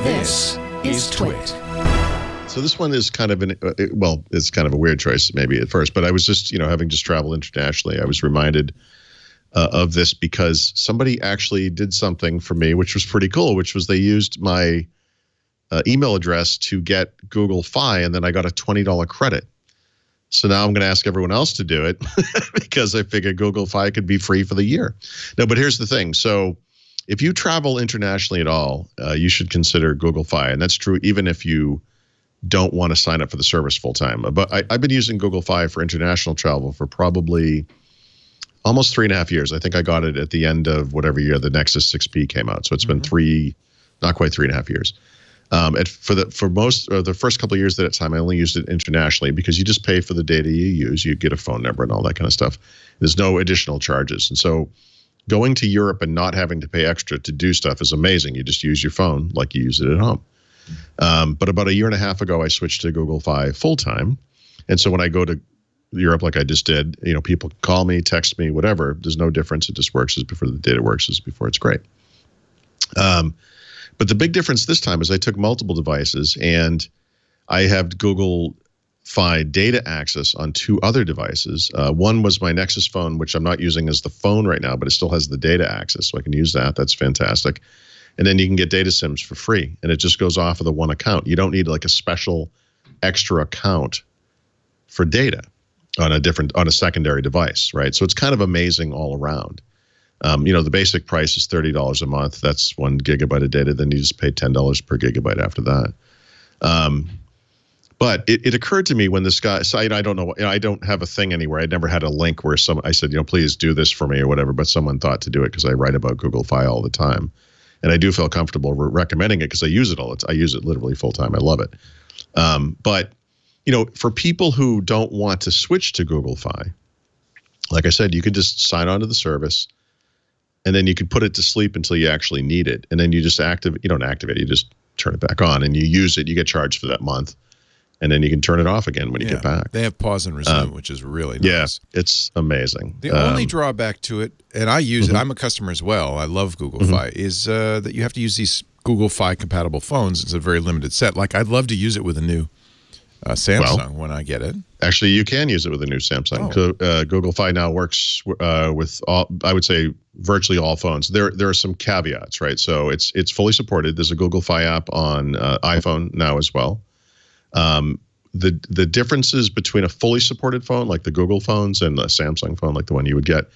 This is TWiT. So this one is kind of well, it's kind of a weird choice maybe at first, but I was just, having just traveled internationally, I was reminded of this because somebody actually did something for me, which was pretty cool, which was they used my email address to get Google Fi, and then I got a $20 credit. So now I'm going to ask everyone else to do it because I figured Google Fi could be free for the year. No, but here's the thing. So if you travel internationally at all, you should consider Google Fi, and that's true even if you don't want to sign up for the service full time. But I've been using Google Fi for international travel for probably almost 3.5 years. I think I got it at the end of whatever year the Nexus 6P came out. So it's been not quite 3.5 years. For most of the first couple of years at that time, I only used it internationally because you just pay for the data you use. You get a phone number and all that kind of stuff. There's no additional charges. And so going to Europe and not having to pay extra to do stuff is amazing. You just use your phone like you use it at home. But about 1.5 years ago, I switched to Google Fi full time. And so when I go to Europe, like I just did, people call me, text me, whatever. There's no difference. It just works as before. The data works as before. It's great. But the big difference this time is I took multiple devices and I have Google Fi data access on 2 other devices. One was my Nexus phone, which I'm not using as the phone right now, but it still has the data access, so I can use that. That's fantastic. And then you can get data SIMs for free, and it just goes off of the one account. You don't need like a special extra account for data on a secondary device, right? So it's kind of amazing all around. The basic price is $30 a month. That's 1 gigabyte of data. Then you just pay $10 per gigabyte after that. But it occurred to me when this guy, so I don't know, I don't have a thing anywhere. I never had a link where I said, please do this for me or whatever, but someone thought to do it because I write about Google Fi all the time. And I do feel comfortable recommending it because I use it all the time. I use it literally full time. I love it. But, for people who don't want to switch to Google Fi, like I said, you can just sign on to the service and then you can put it to sleep until you actually need it. And then you just you don't activate it, you just turn it back on and you use it. You get charged for that month. And then you can turn it off again when you get back. They have pause and resume, which is really nice. Yeah, it's amazing. The only drawback to it, and I use it, I'm a customer as well, I love Google Fi, is that you have to use these Google Fi compatible phones. It's a very limited set. Like, I'd love to use it with a new Samsung when I get it. Actually, you can use it with a new Samsung. Oh. Google Fi now works with all, I would say, virtually all phones. There are some caveats, right? So it's fully supported. There's a Google Fi app on iPhone now as well. The differences between a fully supported phone like the Google phones and a Samsung phone like the one you would get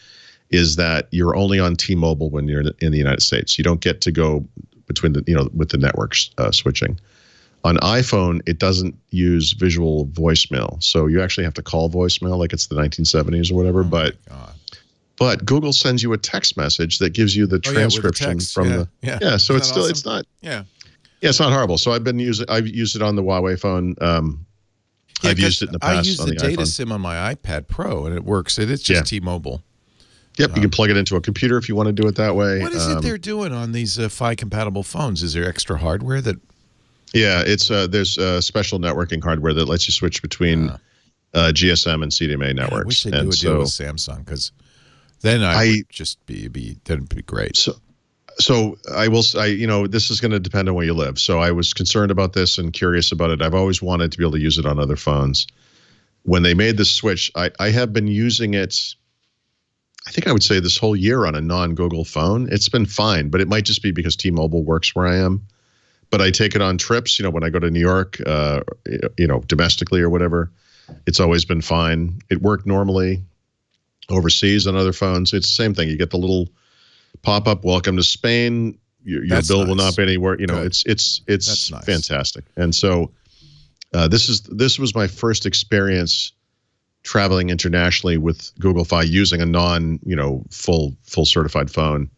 is that you're only on T-Mobile when you're in the United States. You don't get to go between with the networks switching. On iPhone, it doesn't use visual voicemail, so you actually have to call voicemail like it's the 1970s or whatever. But Google sends you a text message that gives you the transcription from the So it's still awesome? It's not horrible. So I've used it on the Huawei phone. I've used it in the past. I use the data SIM on my iPad Pro, and it works. It's just T-Mobile. Yep, you can plug it into a computer if you want to do it that way. What is it they're doing on these Fi compatible phones? Is there extra hardware that? Yeah, there's special networking hardware that lets you switch between GSM and CDMA networks. I wish they do a deal with Samsung because then I would just that'd be great. So I will say, this is going to depend on where you live. So I was concerned about this and curious about it. I've always wanted to be able to use it on other phones. When they made this switch, I have been using it, I think I would say this whole year on a non-Google phone. It's been fine, but it might just be because T-Mobile works where I am. But I take it on trips, when I go to New York, domestically or whatever. It's always been fine. It worked normally overseas on other phones. It's the same thing. You get the little pop-up, welcome to Spain. Your bill will not be anywhere. It's nice. Fantastic. And so this was my first experience traveling internationally with Google Fi using a full certified phone.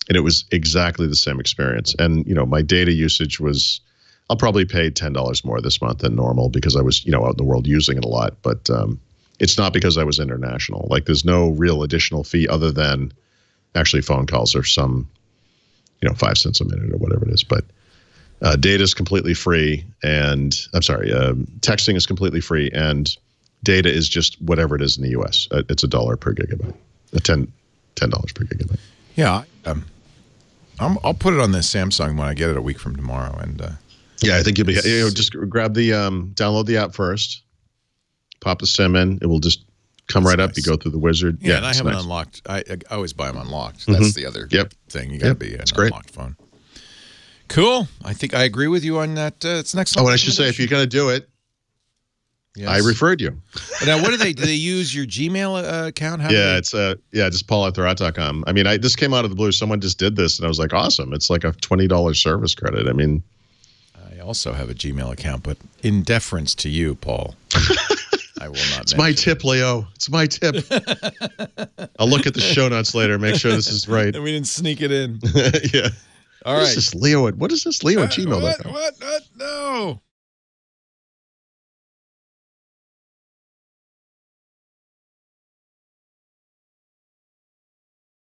And it was exactly the same experience. And, my data usage was, I'll probably pay $10 more this month than normal because I was, out in the world using it a lot. But it's not because I was international. Like, there's no real additional fee other than actually phone calls are some, 5 cents a minute or whatever it is. But data is completely free. And texting is completely free. And data is just whatever it is in the US. It's $1 per gigabyte, $10 per gigabyte. Yeah. I'll put it on this Samsung when I get it a week from tomorrow. And yeah, I think you'll be. Just grab the download the app first. Pop the SIM in. It will just come right up. You go through the wizard. Yeah, and I haven't unlocked. I always buy them unlocked. That's the other thing. You got to be an unlocked phone. Cool. I think I agree with you on that. It's next. Oh, and I should say, if you're going to do it, I referred you. Now, what do they use your Gmail account? It's just paul@thurrott.com. I mean, this came out of the blue. Someone just did this, and I was like, awesome. It's like a $20 service credit. I mean, I also have a Gmail account, but in deference to you, Paul, I will not. It's my tip, Leo. It's my tip. I'll look at the show notes later, make sure this is right. And we didn't sneak it in. Yeah. All right. What is this, Leo at Gmail.com? What? No.